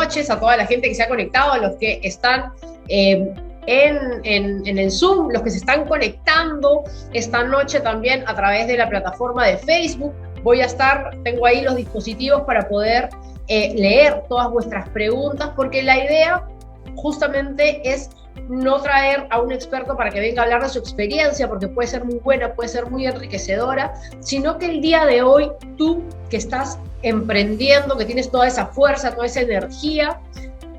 noches a toda la gente que se ha conectado, a los que están en el Zoom, los que se están conectando esta noche también a través de la plataforma de Facebook. Tengo ahí los dispositivos para poder leer todas vuestras preguntas, porque la idea justamente es no traer a un experto para que venga a hablar de su experiencia, porque puede ser muy buena, puede ser muy enriquecedora, sino que el día de hoy tú que estás emprendiendo, que tienes toda esa fuerza, toda esa energía,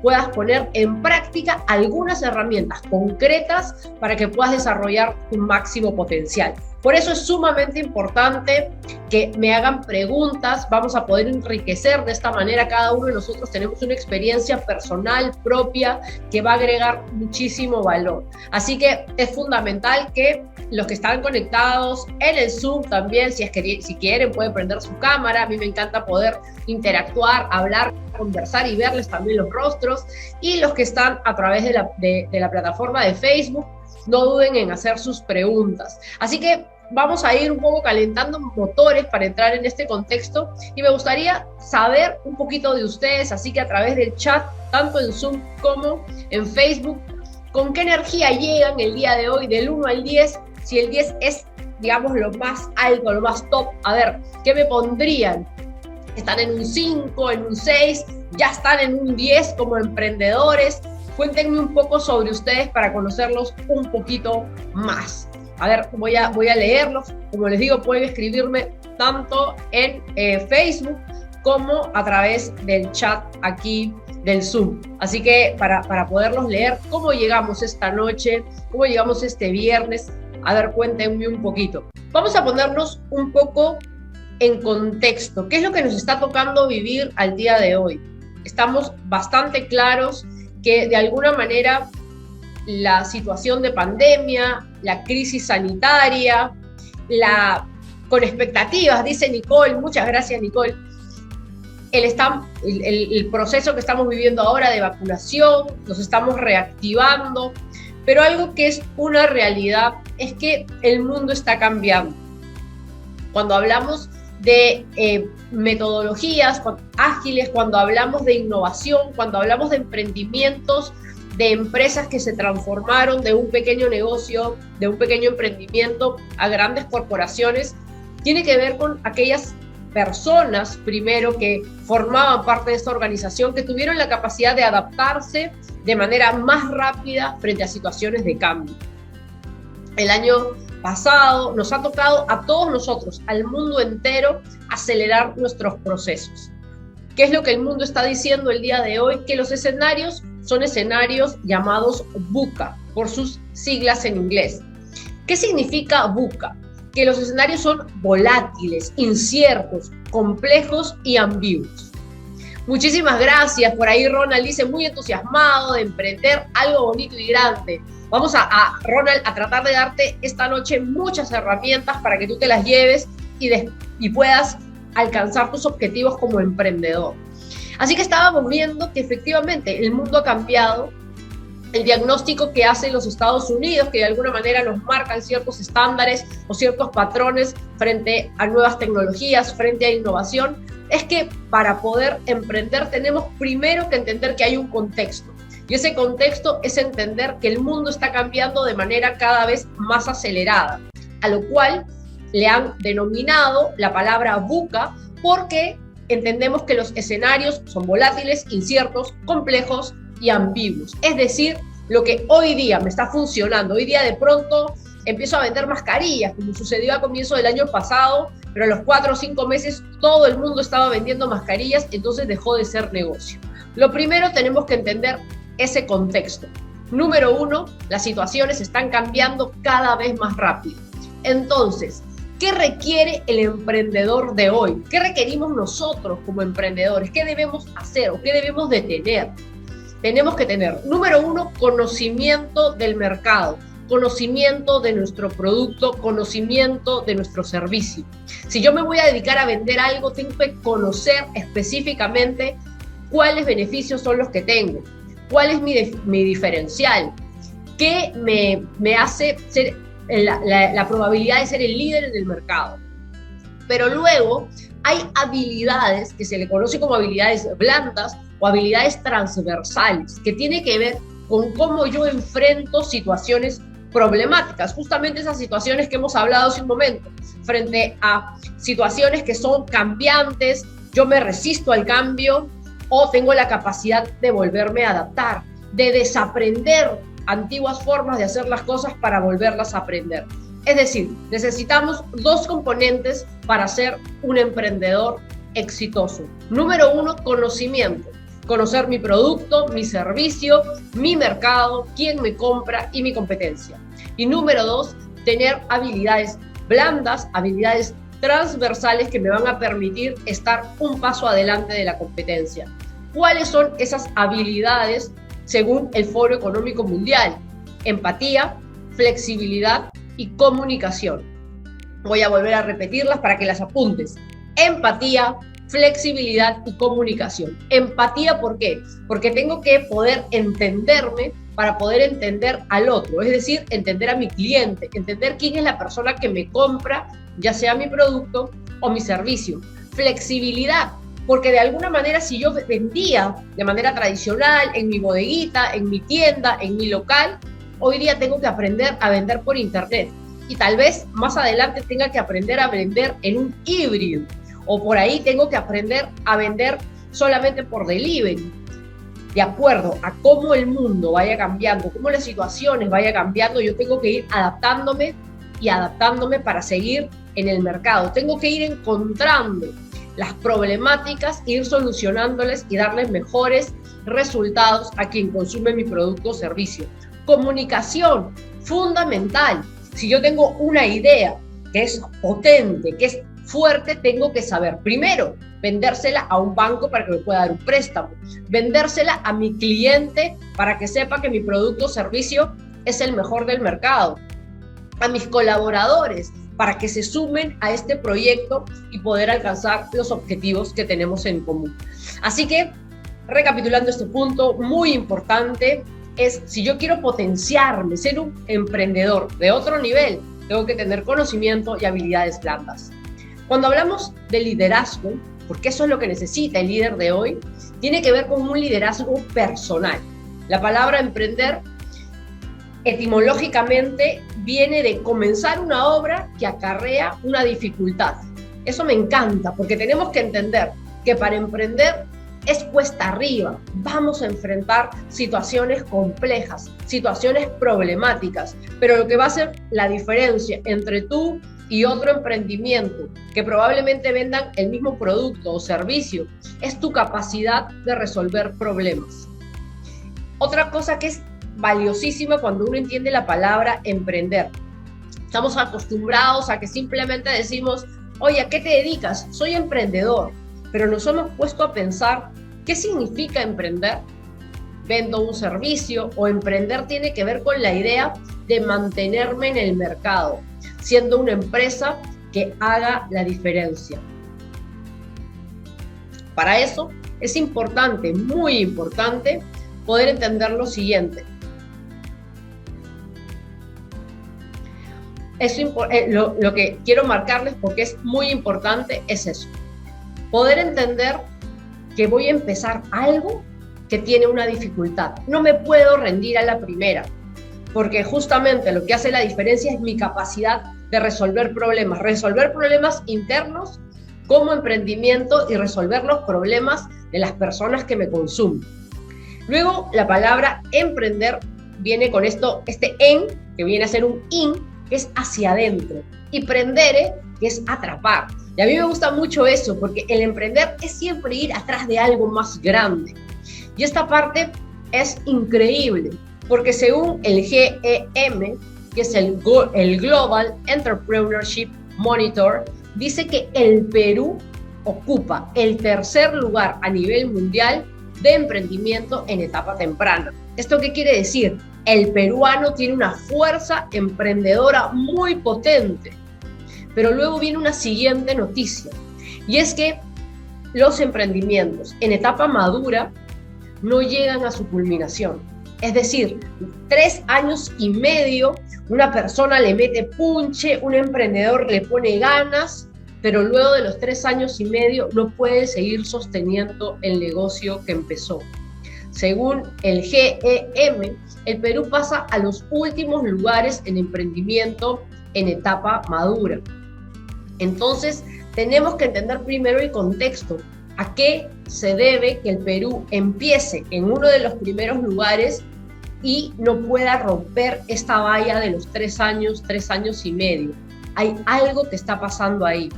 puedas poner en práctica algunas herramientas concretas para que puedas desarrollar tu máximo potencial. Por eso es sumamente importante que me hagan preguntas. Vamos a poder enriquecer de esta manera. Cada uno de nosotros tenemos una experiencia personal propia que va a agregar muchísimo valor. Así que es fundamental que los que están conectados en el Zoom también, si quieren, pueden prender su cámara. A mí me encanta poder interactuar, hablar, conversar y verles también los rostros. Y los que están a través de la plataforma de Facebook, no duden en hacer sus preguntas. Así que vamos a ir un poco calentando motores para entrar en este contexto y me gustaría saber un poquito de ustedes, así que a través del chat, tanto en Zoom como en Facebook, ¿con qué energía llegan el día de hoy del 1 al 10? Si el 10 es, digamos, lo más alto, lo más top, a ver, ¿qué me pondrían? ¿Están en un 5, en un 6? ¿Ya están en un 10 como emprendedores? Cuéntenme un poco sobre ustedes para conocerlos un poquito más. A ver, voy a leerlos. Como les digo, pueden escribirme tanto en Facebook como a través del chat aquí del Zoom. Así que para poderlos leer, ¿cómo llegamos esta noche? ¿Cómo llegamos este viernes? A ver, cuéntenme un poquito. Vamos a ponernos un poco en contexto. ¿Qué es lo que nos está tocando vivir al día de hoy? Estamos bastante claros que de alguna manera la situación de pandemia, la crisis sanitaria, con expectativas, dice Nicole, muchas gracias Nicole, el proceso que estamos viviendo ahora de vacunación, nos estamos reactivando, pero algo que es una realidad es que el mundo está cambiando. Cuando hablamos de metodologías ágiles, cuando hablamos de innovación, cuando hablamos de emprendimientos, de empresas que se transformaron de un pequeño negocio, de un pequeño emprendimiento a grandes corporaciones, tiene que ver con aquellas personas, primero, que formaban parte de esta organización, que tuvieron la capacidad de adaptarse de manera más rápida frente a situaciones de cambio. El año pasado nos ha tocado a todos nosotros, al mundo entero, acelerar nuestros procesos. ¿Qué es lo que el mundo está diciendo el día de hoy? Que los escenarios son escenarios llamados VUCA, por sus siglas en inglés. ¿Qué significa VUCA? Que los escenarios son volátiles, inciertos, complejos y ambiguos. Muchísimas gracias. Por ahí Ronald dice, muy entusiasmado de emprender algo bonito y grande. Vamos Ronald, a tratar de darte esta noche muchas herramientas para que tú te las lleves y puedas alcanzar tus objetivos como emprendedor. Así que estábamos viendo que efectivamente el mundo ha cambiado. El diagnóstico que hacen los Estados Unidos, que de alguna manera nos marcan ciertos estándares o ciertos patrones frente a nuevas tecnologías, frente a innovación, es que para poder emprender tenemos primero que entender que hay un contexto. Y ese contexto es entender que el mundo está cambiando de manera cada vez más acelerada, a lo cual le han denominado la palabra VUCA, porque entendemos que los escenarios son volátiles, inciertos, complejos y ambiguos. Es decir, lo que hoy día me está funcionando, hoy día de pronto empiezo a vender mascarillas, como sucedió a comienzo del año pasado, pero a los 4 o 5 meses todo el mundo estaba vendiendo mascarillas, entonces dejó de ser negocio. Lo primero, tenemos que entender ese contexto. Número 1, las situaciones están cambiando cada vez más rápido. Entonces, ¿qué requiere el emprendedor de hoy? ¿Qué requerimos nosotros como emprendedores? ¿Qué debemos hacer o qué debemos de tener? Tenemos que tener, número 1, conocimiento del mercado, conocimiento de nuestro producto, conocimiento de nuestro servicio. Si yo me voy a dedicar a vender algo, tengo que conocer específicamente cuáles beneficios son los que tengo, cuál es mi diferencial, qué me hace ser la probabilidad de ser el líder en el mercado. Pero luego hay habilidades que se le conoce como habilidades blandas o habilidades transversales, que tiene que ver con cómo yo enfrento situaciones problemáticas, justamente esas situaciones que hemos hablado hace un momento, frente a situaciones que son cambiantes, yo me resisto al cambio o tengo la capacidad de volverme a adaptar, de desaprender antiguas formas de hacer las cosas para volverlas a aprender. Es decir, necesitamos dos componentes para ser un emprendedor exitoso. Número uno, conocimiento. Conocer mi producto, mi servicio, mi mercado, quién me compra y mi competencia. Y número dos, tener habilidades blandas, habilidades transversales que me van a permitir estar un paso adelante de la competencia. ¿Cuáles son esas habilidades según el Foro Económico Mundial? Empatía, flexibilidad y comunicación. Voy a volver a repetirlas para que las apuntes. Empatía, flexibilidad y comunicación. Empatía, ¿por qué? Porque tengo que poder entenderme para poder entender al otro, es decir, entender a mi cliente, entender quién es la persona que me compra, ya sea mi producto o mi servicio. Flexibilidad, porque de alguna manera si yo vendía de manera tradicional, en mi bodeguita, en mi tienda, en mi local, hoy día tengo que aprender a vender por internet y tal vez más adelante tenga que aprender a vender en un híbrido o por ahí tengo que aprender a vender solamente por delivery. De acuerdo a cómo el mundo vaya cambiando, cómo las situaciones vayan cambiando, yo tengo que ir adaptándome y adaptándome para seguir en el mercado. Tengo que ir encontrando las problemáticas, ir solucionándoles y darles mejores resultados a quien consume mi producto o servicio. Comunicación, fundamental. Si yo tengo una idea que es potente, que es fuerte, tengo que saber, primero, vendérsela a un banco para que me pueda dar un préstamo, vendérsela a mi cliente para que sepa que mi producto o servicio es el mejor del mercado, a mis colaboradores para que se sumen a este proyecto y poder alcanzar los objetivos que tenemos en común. Así que, recapitulando este punto muy importante, es si yo quiero potenciarme, ser un emprendedor de otro nivel, tengo que tener conocimiento y habilidades blandas. Cuando hablamos de liderazgo, porque eso es lo que necesita el líder de hoy, tiene que ver con un liderazgo personal. La palabra emprender etimológicamente viene de comenzar una obra que acarrea una dificultad. Eso me encanta porque tenemos que entender que para emprender es cuesta arriba, vamos a enfrentar situaciones complejas, situaciones problemáticas, pero lo que va a hacer la diferencia entre tú y otro emprendimiento que probablemente vendan el mismo producto o servicio es tu capacidad de resolver problemas. Otra cosa que es valiosísima cuando uno entiende la palabra emprender. Estamos acostumbrados a que simplemente decimos, oye, ¿a qué te dedicas? Soy emprendedor. Pero nos hemos puesto a pensar, ¿qué significa emprender? ¿Vendo un servicio? O emprender tiene que ver con la idea de mantenerme en el mercado, siendo una empresa que haga la diferencia. Para eso es importante, muy importante, poder entender lo siguiente. Lo que quiero marcarles porque es muy importante es eso. Poder entender que voy a empezar algo que tiene una dificultad. No me puedo rendir a la primera, porque justamente lo que hace la diferencia es mi capacidad de resolver problemas internos como emprendimiento y resolver los problemas de las personas que me consumen. Luego, la palabra emprender viene con este en, que viene a ser un in, que es hacia adentro, y prendere, que es atrapar. Y a mí me gusta mucho eso, porque el emprender es siempre ir atrás de algo más grande. Y esta parte es increíble, porque según el GEM, que es el Global Entrepreneurship Monitor, dice que el Perú ocupa el tercer lugar a nivel mundial de emprendimiento en etapa temprana. ¿Esto qué quiere decir? El peruano tiene una fuerza emprendedora muy potente. Pero luego viene una siguiente noticia, y es que los emprendimientos en etapa madura no llegan a su culminación. Es decir, 3 años y medio, una persona le mete punche, un emprendedor le pone ganas, pero luego de los 3 años y medio no puede seguir sosteniendo el negocio que empezó. Según el GEM, el Perú pasa a los últimos lugares en emprendimiento en etapa madura. Entonces, tenemos que entender primero el contexto. ¿A qué se debe que el Perú empiece en uno de los primeros lugares y no pueda romper esta valla de los 3 años y medio? Hay algo que está pasando ahí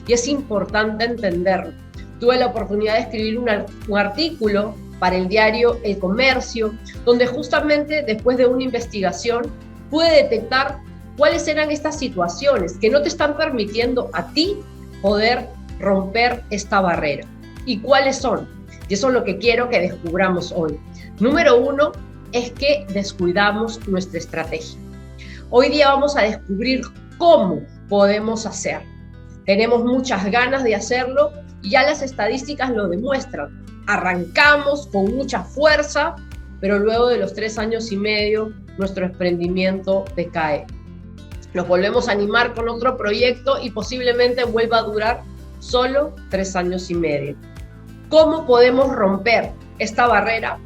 y es importante entenderlo. Tuve la oportunidad de escribir un artículo para el diario El Comercio, donde justamente después de una investigación pude detectar cuáles eran estas situaciones que no te están permitiendo a ti poder romper esta barrera. ¿Y cuáles son? Y eso es lo que quiero que descubramos hoy. Número 1 es que descuidamos nuestra estrategia. Hoy día vamos a descubrir cómo podemos hacer. Tenemos muchas ganas de hacerlo y ya las estadísticas lo demuestran. Arrancamos con mucha fuerza, pero luego de los 3 años y medio nuestro emprendimiento decae. Nos volvemos a animar con otro proyecto y posiblemente vuelva a durar solo 3 años y medio. ¿Cómo podemos romper esta barrera?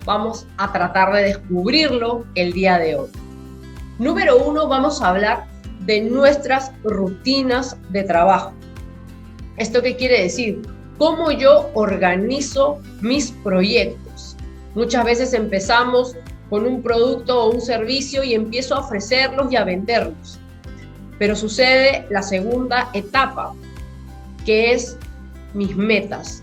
Vamos a tratar de descubrirlo el día de hoy. Número 1, vamos a hablar de nuestras rutinas de trabajo. ¿Esto qué quiere decir? ¿Cómo yo organizo mis proyectos? Muchas veces empezamos con un producto o un servicio y empiezo a ofrecerlos y a venderlos. Pero sucede la segunda etapa, que es mis metas.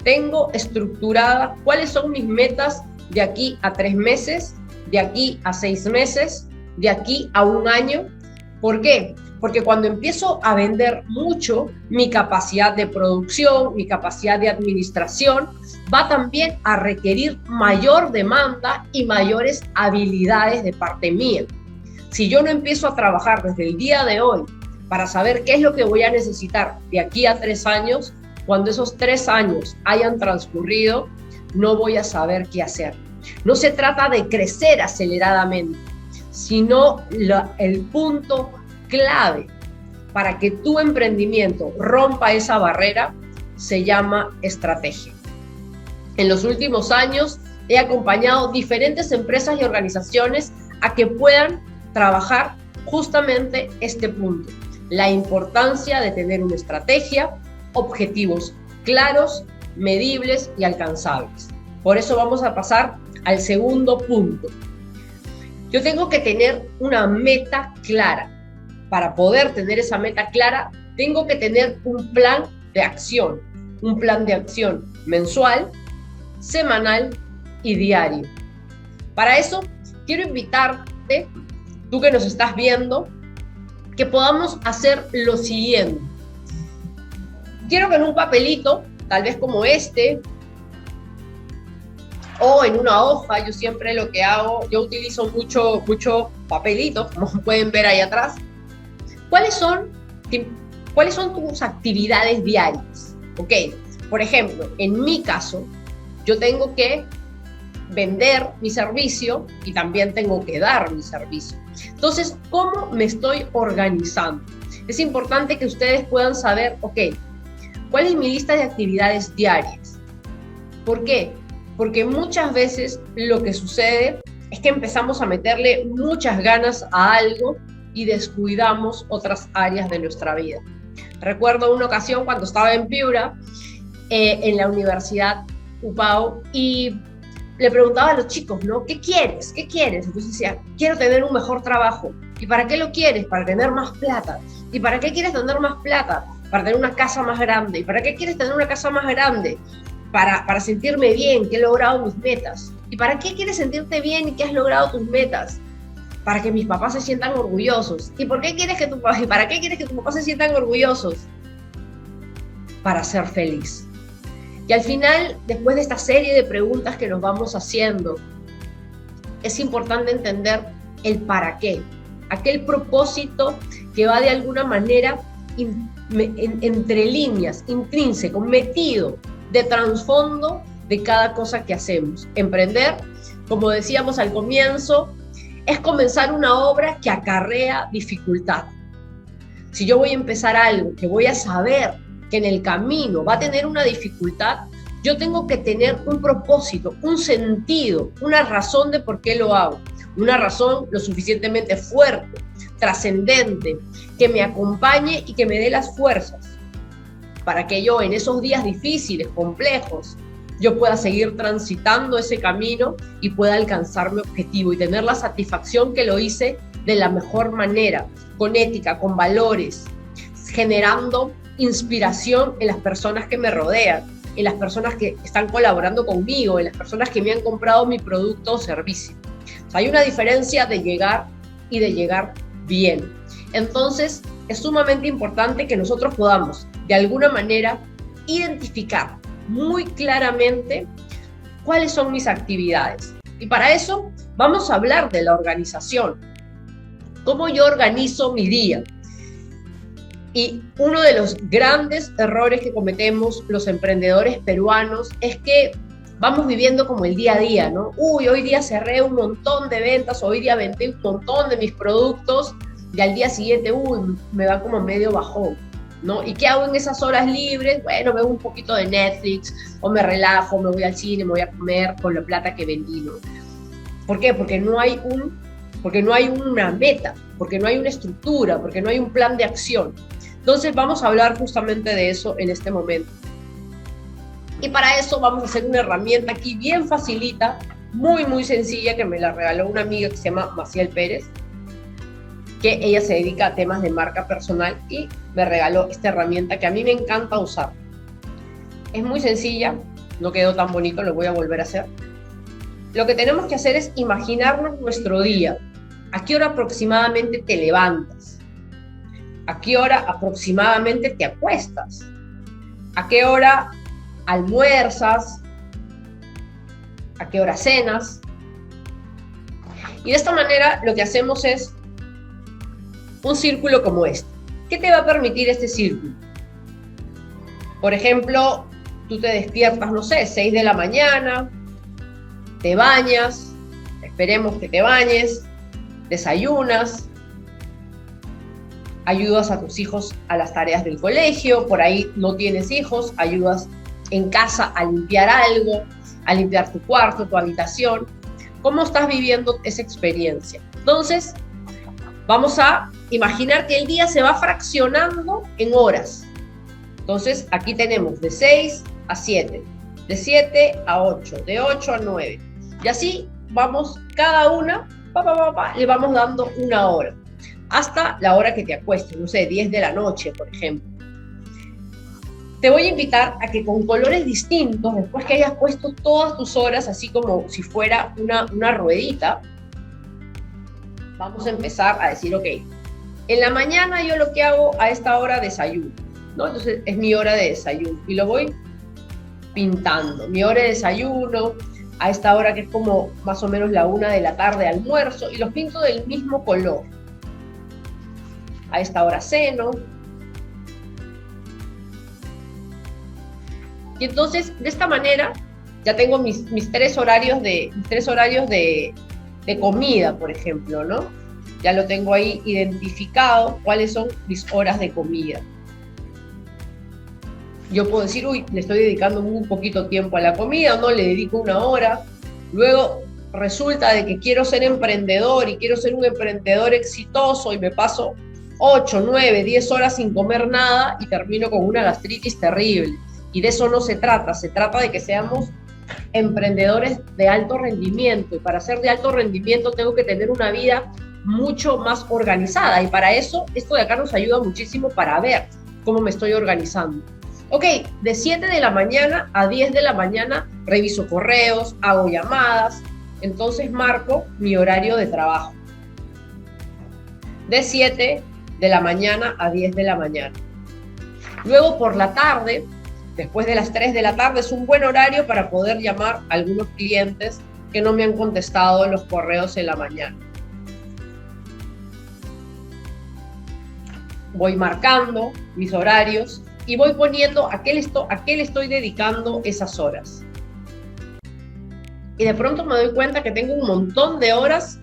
Tengo estructurada cuáles son mis metas de aquí a 3 meses, de aquí a 6 meses, de aquí a 1 año. ¿Por qué? Porque cuando empiezo a vender mucho, mi capacidad de producción, mi capacidad de administración va también a requerir mayor demanda y mayores habilidades de parte mía. Si yo no empiezo a trabajar desde el día de hoy para saber qué es lo que voy a necesitar de aquí a 3 años, cuando esos 3 años hayan transcurrido, no voy a saber qué hacer. No se trata de crecer aceleradamente, sino el punto clave para que tu emprendimiento rompa esa barrera se llama estrategia. En los últimos años he acompañado diferentes empresas y organizaciones a que puedan trabajar justamente este punto, la importancia de tener una estrategia, objetivos claros, medibles y alcanzables. Por eso vamos a pasar al segundo punto. Yo tengo que tener una meta clara. Para poder tener esa meta clara, tengo que tener un plan de acción mensual, semanal y diario. Para eso, quiero invitarte, tú que nos estás viendo, que podamos hacer lo siguiente. Quiero que en un papelito, tal vez como este, o en una hoja, yo siempre lo que hago, yo utilizo mucho papelito, como pueden ver ahí atrás. ¿Cuáles son tus actividades diarias? Ok, por ejemplo, en mi caso, yo tengo que vender mi servicio y también tengo que dar mi servicio. Entonces, ¿cómo me estoy organizando? Es importante que ustedes puedan saber, ok, ¿cuál es mi lista de actividades diarias? ¿Por qué? Porque muchas veces lo que sucede es que empezamos a meterle muchas ganas a algo y descuidamos otras áreas de nuestra vida. Recuerdo una ocasión cuando estaba en Piura, en la Universidad UPAO, y le preguntaba a los chicos, ¿no? ¿Qué quieres? ¿Qué quieres? Entonces decía, quiero tener un mejor trabajo. ¿Y para qué lo quieres? Para tener más plata. ¿Y para qué quieres tener más plata? Para tener una casa más grande. ¿Y para qué quieres tener una casa más grande? Para sentirme bien, que he logrado mis metas. ¿Y para qué quieres sentirte bien y que has logrado tus metas? Para que mis papás se sientan orgullosos. ¿Y para qué quieres que tus papás se sientan orgullosos? Para ser feliz. Y al final, después de esta serie de preguntas que nos vamos haciendo, es importante entender el para qué, aquel propósito que va de alguna manera entre líneas, intrínseco, metido, de trasfondo de cada cosa que hacemos. Emprender, como decíamos al comienzo, es comenzar una obra que acarrea dificultad. Si yo voy a empezar algo que voy a saber que en el camino va a tener una dificultad, yo tengo que tener un propósito, un sentido, una razón de por qué lo hago. Una razón lo suficientemente fuerte, trascendente, que me acompañe y que me dé las fuerzas para que yo en esos días difíciles, complejos, yo pueda seguir transitando ese camino y pueda alcanzar mi objetivo y tener la satisfacción que lo hice de la mejor manera, con ética, con valores, generando inspiración en las personas que me rodean, en las personas que están colaborando conmigo, en las personas que me han comprado mi producto o servicio. O sea, hay una diferencia de llegar y de llegar bien. Entonces, es sumamente importante que nosotros podamos, de alguna manera, identificar muy claramente cuáles son mis actividades. Y para eso vamos a hablar de la organización. ¿Cómo yo organizo mi día? Y uno de los grandes errores que cometemos los emprendedores peruanos es que vamos viviendo como el día a día, ¿no? Hoy día cerré un montón de ventas, hoy día vendí un montón de mis productos y al día siguiente, me va como medio bajón, ¿no? ¿Y qué hago en esas horas libres? Bueno, veo un poquito de Netflix o me relajo, me voy al cine, me voy a comer con la plata que vendí, ¿no? ¿Por qué? Porque no hay una meta, porque no hay una estructura, porque no hay un plan de acción. Entonces vamos a hablar justamente de eso en este momento. Y para eso vamos a hacer una herramienta aquí bien facilita, muy, muy sencilla, que me la regaló una amiga que se llama Maciel Pérez, que ella se dedica a temas de marca personal y me regaló esta herramienta que a mí me encanta usar. Es muy sencilla, no quedó tan bonito, lo voy a volver a hacer. Lo que tenemos que hacer es imaginarnos nuestro día. ¿A qué hora aproximadamente te levantas? ¿A qué hora aproximadamente te acuestas? ¿A qué hora almuerzas? ¿A qué hora cenas? Y de esta manera lo que hacemos es un círculo como este. ¿Qué te va a permitir este círculo? Por ejemplo, tú te despiertas, no sé, 6 de la mañana, te bañas, esperemos que te bañes, desayunas, ayudas a tus hijos a las tareas del colegio, por ahí no tienes hijos, ayudas en casa a limpiar algo, a limpiar tu cuarto, tu habitación. ¿Cómo estás viviendo esa experiencia? Entonces, vamos a imaginar que el día se va fraccionando en horas. Entonces, aquí tenemos de 6 a 7, de 7 a 8, de 8 a 9. Y así vamos, cada una, le vamos dando una hora. Hasta la hora que te acuestes, no sé, 10 de la noche, por ejemplo. Te voy a invitar a que con colores distintos, después que hayas puesto todas tus horas, así como si fuera una ruedita, vamos a empezar a decir, ok, en la mañana yo lo que hago a esta hora desayuno, ¿no? Entonces es mi hora de desayuno y lo voy pintando. Mi hora de desayuno, a esta hora que es como más o menos la 1 de la tarde, almuerzo, y los pinto del mismo color. A esta hora ceno. Y entonces, de esta manera, ya tengo mis 3 horarios de comida, por ejemplo, ¿no? Ya lo tengo ahí identificado, cuáles son mis horas de comida. Yo puedo decir, le estoy dedicando un poquito tiempo a la comida, no le dedico 1 hora. Luego resulta de que quiero ser emprendedor y quiero ser un emprendedor exitoso y me paso 8, 9, 10 horas sin comer nada y termino con una gastritis terrible. Y de eso no se trata de que seamos emprendedores de alto rendimiento. Y para ser de alto rendimiento tengo que tener una vida mucho más organizada. Y para eso, esto de acá nos ayuda muchísimo para ver cómo me estoy organizando. Ok, de 7 de la mañana a 10 de la mañana reviso correos, hago llamadas, entonces marco mi horario de trabajo. De 7 de la mañana a 10 de la mañana. Luego por la tarde, después de las 3 de la tarde, es un buen horario para poder llamar a algunos clientes que no me han contestado los correos en la mañana. Voy marcando mis horarios y voy poniendo a qué le estoy dedicando esas horas. Y de pronto me doy cuenta que tengo un montón de horas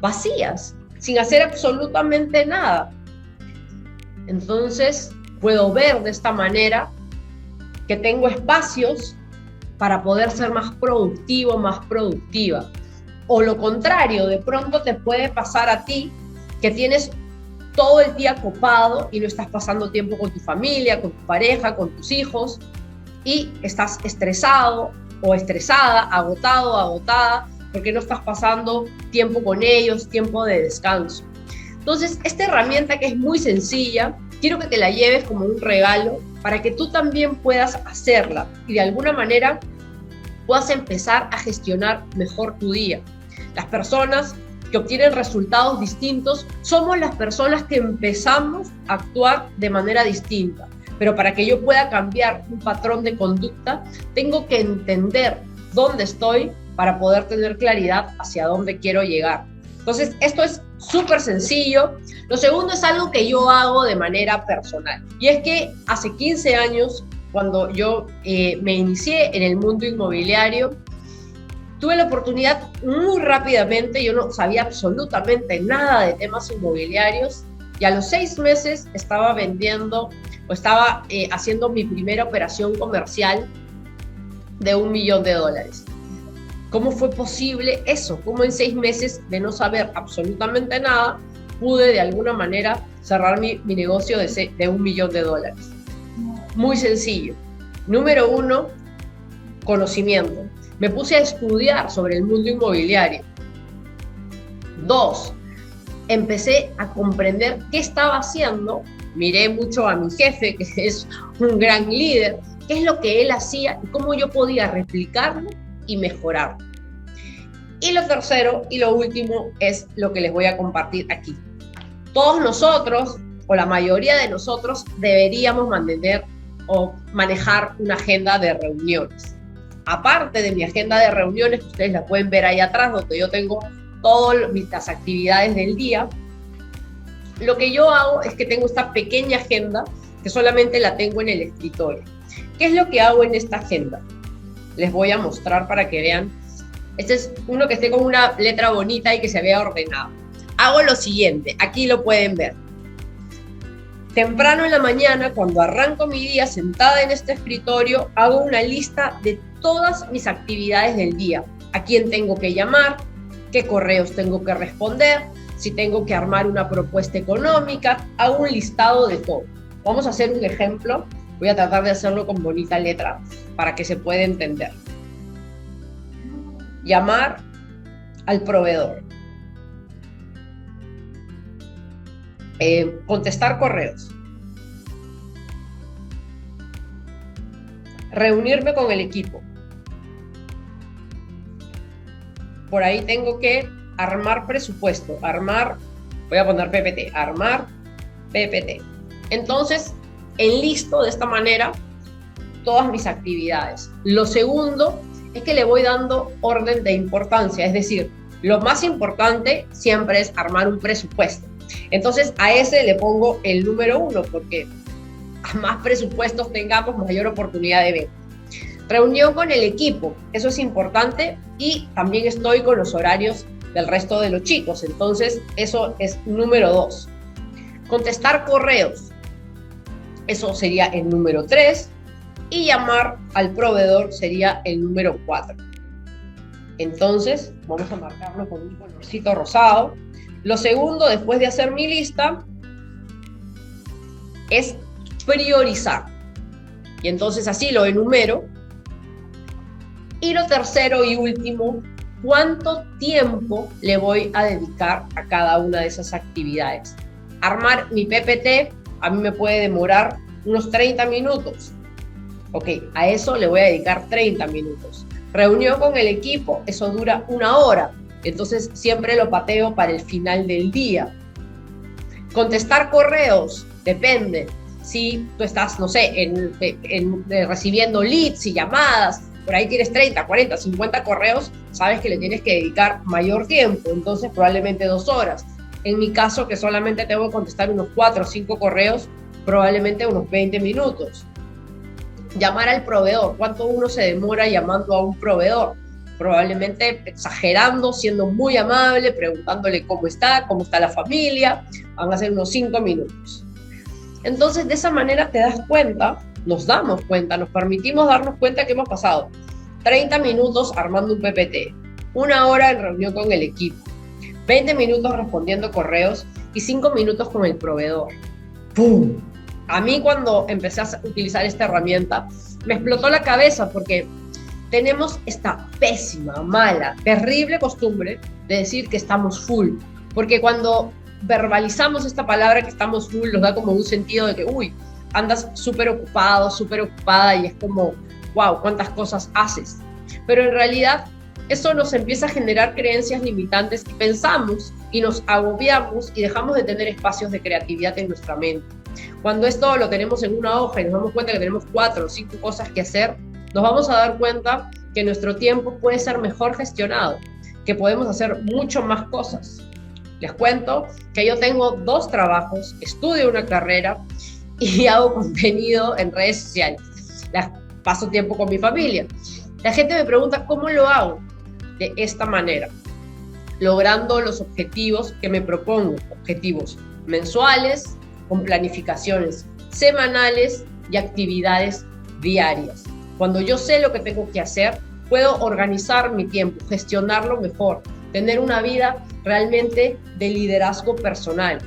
vacías, sin hacer absolutamente nada. Entonces, puedo ver de esta manera que tengo espacios para poder ser más productivo, más productiva. O lo contrario, de pronto te puede pasar a ti que tienes todo el día copado y no estás pasando tiempo con tu familia, con tu pareja, con tus hijos, y estás estresado o estresada, agotado, agotada, porque no estás pasando tiempo con ellos, tiempo de descanso. Entonces, esta herramienta que es muy sencilla, quiero que te la lleves como un regalo para que tú también puedas hacerla y de alguna manera puedas empezar a gestionar mejor tu día. Las personas que obtienen resultados distintos somos las personas que empezamos a actuar de manera distinta. Pero para que yo pueda cambiar un patrón de conducta, tengo que entender dónde estoy para poder tener claridad hacia dónde quiero llegar. Entonces, esto es súper sencillo. Lo segundo es algo que yo hago de manera personal. Y es que hace 15 años, cuando yo me inicié en el mundo inmobiliario, tuve la oportunidad muy rápidamente, yo no sabía absolutamente nada de temas inmobiliarios, y a los 6 meses estaba vendiendo o estaba haciendo mi primera operación comercial de $1 millón. ¿Cómo fue posible eso? ¿Cómo en 6 meses de no saber absolutamente nada pude de alguna manera cerrar mi negocio de $1 millón? Muy sencillo. Número 1, conocimiento. Me puse a estudiar sobre el mundo inmobiliario. 2, empecé a comprender qué estaba haciendo. Miré mucho a mi jefe, que es un gran líder, qué es lo que él hacía y cómo yo podía replicarlo y mejorar. Y lo tercero y lo último es lo que les voy a compartir aquí. Todos nosotros, o la mayoría de nosotros, deberíamos mantener o manejar una agenda de reuniones. Aparte de mi agenda de reuniones, que ustedes la pueden ver ahí atrás, donde yo tengo todas las actividades del día, lo que yo hago es que tengo esta pequeña agenda que solamente la tengo en el escritorio. ¿Qué es lo que hago en esta agenda? Les voy a mostrar para que vean. Este es uno que esté con una letra bonita y que se vea ordenado. Hago lo siguiente, aquí lo pueden ver. Temprano en la mañana, cuando arranco mi día sentada en este escritorio, hago una lista de todas mis actividades del día. A quién tengo que llamar, qué correos tengo que responder, si tengo que armar una propuesta económica, hago un listado de todo. Vamos a hacer un ejemplo. Voy a tratar de hacerlo con bonita letra para que se pueda entender. Llamar al proveedor. Contestar correos. Reunirme con el equipo. Por ahí tengo que armar presupuesto. Voy a poner PPT. Armar PPT. Entonces, enlisto de esta manera todas mis actividades. Lo segundo es que le voy dando orden de importancia, es decir, lo más importante siempre es armar un presupuesto. Entonces a ese le pongo el número 1 porque a más presupuestos tengamos, mayor oportunidad de venta. Reunión con el equipo, eso es importante, y también estoy con los horarios del resto de los chicos, entonces eso es número 2. Contestar correos, eso sería el número 3, y llamar al proveedor sería el número 4. Entonces, vamos a marcarlo con un colorcito rosado. Lo segundo, después de hacer mi lista, es priorizar. Y entonces así lo enumero. Y lo tercero y último, ¿cuánto tiempo le voy a dedicar a cada una de esas actividades? Armar mi PPT a mí me puede demorar unos 30 minutos. Ok, a eso le voy a dedicar 30 minutos. Reunión con el equipo, eso dura 1 hora. Entonces siempre lo pateo para el final del día. Contestar correos, depende. Si tú estás, no sé, recibiendo leads y llamadas, por ahí tienes 30, 40, 50 correos, sabes que le tienes que dedicar mayor tiempo, entonces probablemente 2 horas. En mi caso, que solamente tengo que contestar unos 4 o 5 correos, probablemente unos 20 minutos. Llamar al proveedor, ¿cuánto uno se demora llamando a un proveedor? Probablemente exagerando, siendo muy amable, preguntándole cómo está la familia, van a ser unos 5 minutos. Entonces, de esa manera te das cuenta, nos damos cuenta, nos permitimos darnos cuenta que hemos pasado 30 minutos armando un PPT, 1 hora en reunión con el equipo, 20 minutos respondiendo correos y 5 minutos con el proveedor. ¡Pum! A mí, cuando empecé a utilizar esta herramienta, me explotó la cabeza, porque tenemos esta pésima, mala, terrible costumbre de decir que estamos full, porque cuando verbalizamos esta palabra que estamos full, nos da como un sentido de que, uy, andas súper ocupado, súper ocupada, y es como, wow, cuántas cosas haces. Pero en realidad eso nos empieza a generar creencias limitantes y pensamos y nos agobiamos y dejamos de tener espacios de creatividad en nuestra mente. Cuando esto lo tenemos en una hoja y nos damos cuenta que tenemos 4 o 5 cosas que hacer, nos vamos a dar cuenta que nuestro tiempo puede ser mejor gestionado, que podemos hacer mucho más cosas. Les cuento que yo tengo 2 trabajos, estudio una carrera y hago contenido en redes sociales. Paso tiempo con mi familia. La gente me pregunta cómo lo hago. De esta manera, logrando los objetivos que me propongo, objetivos mensuales, con planificaciones semanales y actividades diarias. Cuando yo sé lo que tengo que hacer, puedo organizar mi tiempo, gestionarlo mejor, tener una vida realmente de liderazgo personal,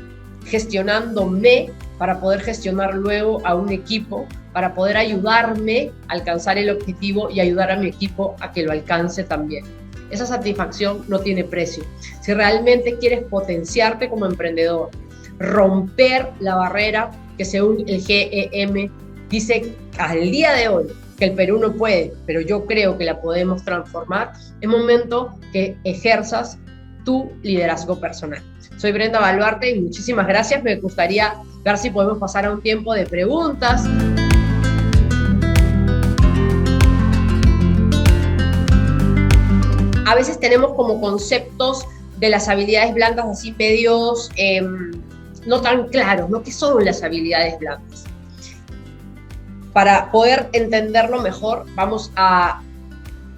gestionándome para poder gestionar luego a un equipo, para poder ayudarme a alcanzar el objetivo y ayudar a mi equipo a que lo alcance también. Esa satisfacción no tiene precio. Si realmente quieres potenciarte como emprendedor, romper la barrera que, según el GEM, dice al día de hoy que el Perú no puede, pero yo creo que la podemos transformar, es momento que ejerzas tu liderazgo personal. Soy Brenda Baluarte y muchísimas gracias. Me gustaría ver si podemos pasar a un tiempo de preguntas. A veces tenemos como conceptos de las habilidades blandas así medios no tan claros, ¿no? ¿Qué son las habilidades blandas? Para poder entenderlo mejor, vamos a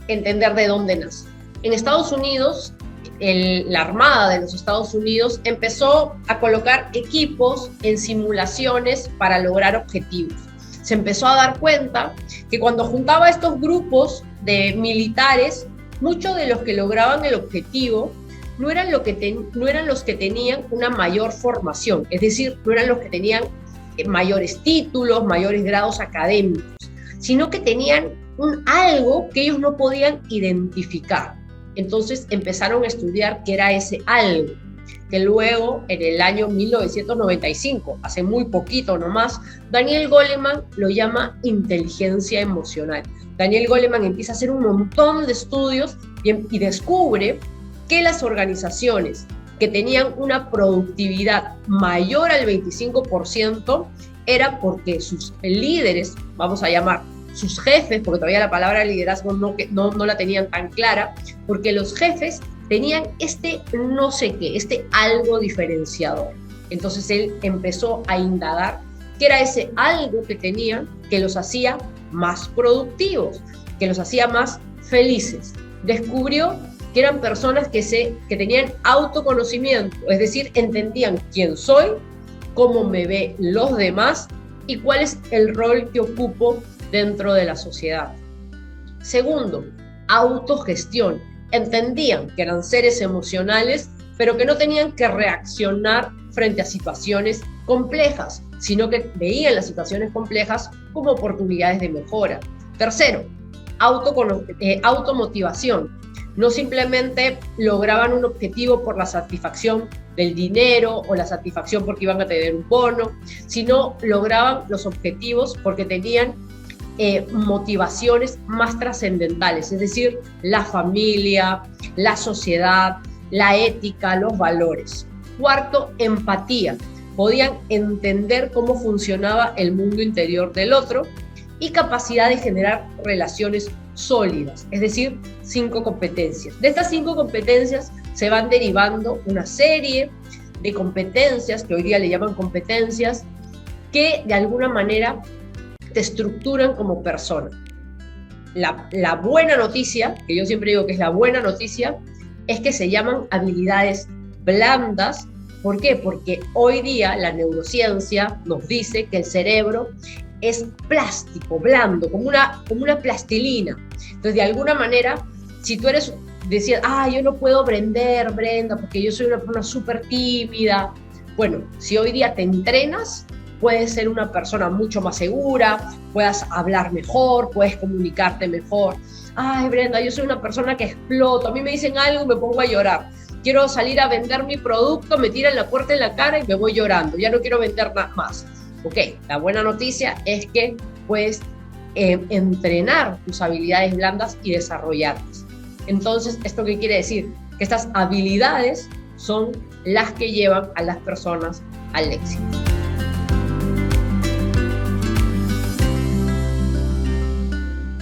entender de dónde nace. En Estados Unidos, la Armada de los Estados Unidos empezó a colocar equipos en simulaciones para lograr objetivos. Se empezó a dar cuenta que cuando juntaba estos grupos de militares, muchos de los que lograban el objetivo no eran los que tenían una mayor formación, es decir, no eran los que tenían mayores títulos, mayores grados académicos, sino que tenían algo que ellos no podían identificar. Entonces empezaron a estudiar qué era ese algo, que luego en el año 1995, hace muy poquito nomás, Daniel Goleman lo llama inteligencia emocional. Daniel Goleman empieza a hacer un montón de estudios y descubre que las organizaciones que tenían una productividad mayor al 25% era porque sus líderes, vamos a llamar sus jefes, porque todavía la palabra liderazgo no la tenían tan clara, porque los jefes tenían no sé qué, algo diferenciador. Entonces él empezó a indagar qué era ese algo que tenían que los hacía más productivos, que los hacía más felices. Descubrió que eran personas que tenían autoconocimiento, es decir, entendían quién soy, cómo me ven los demás y cuál es el rol que ocupo dentro de la sociedad. Segundo, autogestión. Entendían que eran seres emocionales, pero que no tenían que reaccionar frente a situaciones complejas, sino que veían las situaciones complejas como oportunidades de mejora. Tercero, automotivación. No simplemente lograban un objetivo por la satisfacción del dinero o la satisfacción porque iban a tener un bono, sino lograban los objetivos porque tenían motivaciones más trascendentales, es decir, la familia, la sociedad, la ética, los valores. Cuarto, empatía. Podían entender cómo funcionaba el mundo interior del otro y capacidad de generar relaciones sólidas, es decir, 5 competencias. De estas 5 competencias se van derivando una serie de competencias, que hoy día le llaman competencias, que de alguna manera te estructuran como persona. La buena noticia, que yo siempre digo que es la buena noticia, es que se llaman habilidades blandas ¿Por qué? Porque hoy día la neurociencia nos dice que el cerebro es plástico, blando, como una plastilina. Entonces, de alguna manera, si tú decías, yo no puedo vender, Brenda, porque yo soy una persona súper tímida. Bueno, si hoy día te entrenas, puedes ser una persona mucho más segura, puedas hablar mejor, puedes comunicarte mejor. Brenda, yo soy una persona que exploto, a mí me dicen algo y me pongo a llorar. Quiero salir a vender mi producto, me tiran la puerta en la cara y me voy llorando, ya no quiero vender nada más. Ok, la buena noticia es que puedes entrenar tus habilidades blandas y desarrollarlas. Entonces, ¿esto qué quiere decir? Que estas habilidades son las que llevan a las personas al éxito.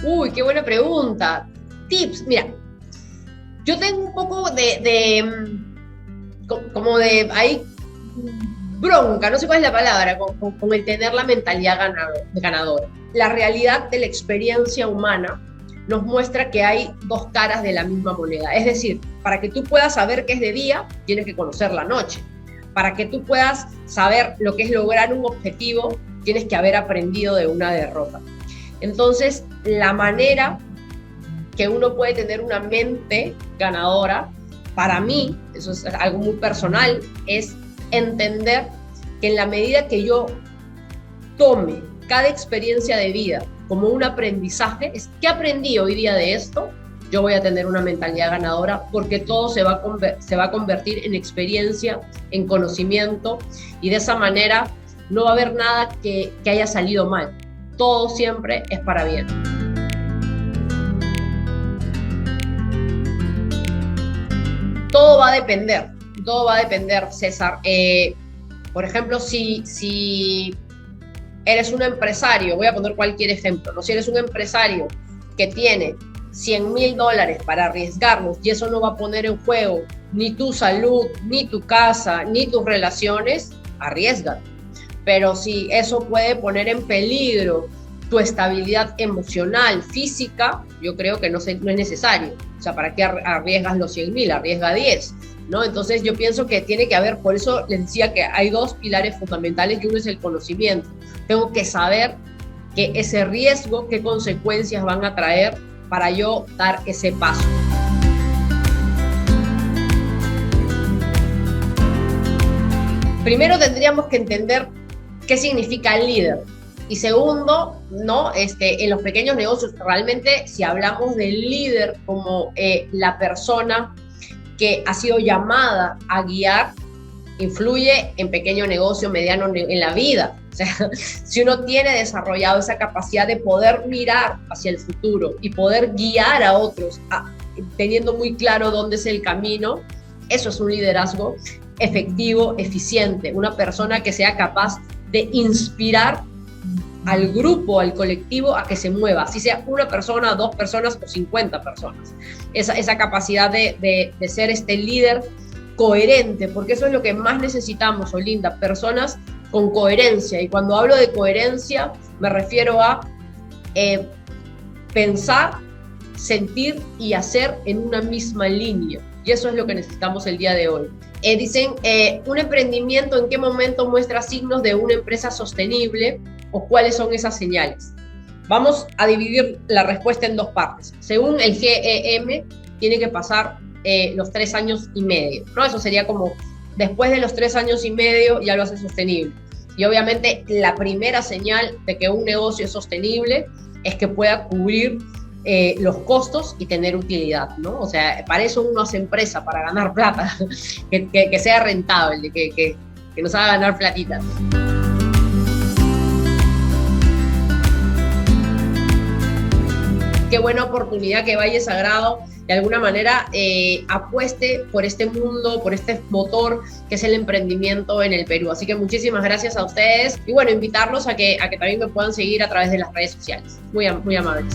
Uy, qué buena pregunta. Tips, mira, yo tengo un poco como de ahí bronca, no sé cuál es la palabra, con el tener la mentalidad ganadora. La realidad de la experiencia humana nos muestra que hay dos caras de la misma moneda. Es decir, para que tú puedas saber qué es de día, tienes que conocer la noche. Para que tú puedas saber lo que es lograr un objetivo, tienes que haber aprendido de una derrota. Entonces, la manera que uno puede tener una mente ganadora, para mí, eso es algo muy personal, es entender que en la medida que yo tome cada experiencia de vida como un aprendizaje, es ¿qué aprendí hoy día de esto? Yo voy a tener una mentalidad ganadora porque todo se va a convertir en experiencia, en conocimiento, y de esa manera no va a haber nada que haya salido mal. Todo siempre es para bien. Todo va a depender, César. Por ejemplo, si eres un empresario, voy a poner cualquier ejemplo, ¿no? Si eres un empresario que tiene $100,000 para arriesgarlos y eso no va a poner en juego ni tu salud, ni tu casa, ni tus relaciones, arriesga. Pero si eso puede poner en peligro tu estabilidad emocional, física, yo creo que no es necesario. O sea, ¿para qué arriesgas los 100,000? Arriesga 10, ¿no? Entonces yo pienso que tiene que haber, por eso les decía que hay dos pilares fundamentales y uno es el conocimiento. Tengo que saber que ese riesgo, qué consecuencias van a traer para yo dar ese paso. Primero tendríamos que entender qué significa el líder. Y segundo, ¿no? En los pequeños negocios, realmente si hablamos del líder como la persona que ha sido llamada a guiar, influye en pequeño negocio, mediano, en la vida. O sea, si uno tiene desarrollado esa capacidad de poder mirar hacia el futuro y poder guiar a otros, teniendo muy claro dónde es el camino, eso es un liderazgo efectivo, eficiente, una persona que sea capaz de inspirar al grupo, al colectivo, a que se mueva, si sea una persona, 2 personas o 50 personas. Esa capacidad de ser este líder coherente, porque eso es lo que más necesitamos, Olinda, personas con coherencia. Y cuando hablo de coherencia, me refiero a pensar, sentir y hacer en una misma línea. Y eso es lo que necesitamos el día de hoy. Dicen, un emprendimiento, ¿en qué momento muestra signos de una empresa sostenible o cuáles son esas señales? Vamos a dividir la respuesta en dos partes. Según el GEM, tiene que pasar los 3 años y medio, ¿no? Eso sería como, después de los 3 años y medio ya lo hace sostenible. Y obviamente la primera señal de que un negocio es sostenible es que pueda cubrir los costos y tener utilidad, ¿no? O sea, para eso uno hace empresa, para ganar plata, que sea rentable, que nos haga ganar platita. Qué buena oportunidad que Valle Sagrado de alguna manera apueste por este mundo, por este motor que es el emprendimiento en el Perú. Así que muchísimas gracias a ustedes y bueno, invitarlos a que también me puedan seguir a través de las redes sociales. Muy amables.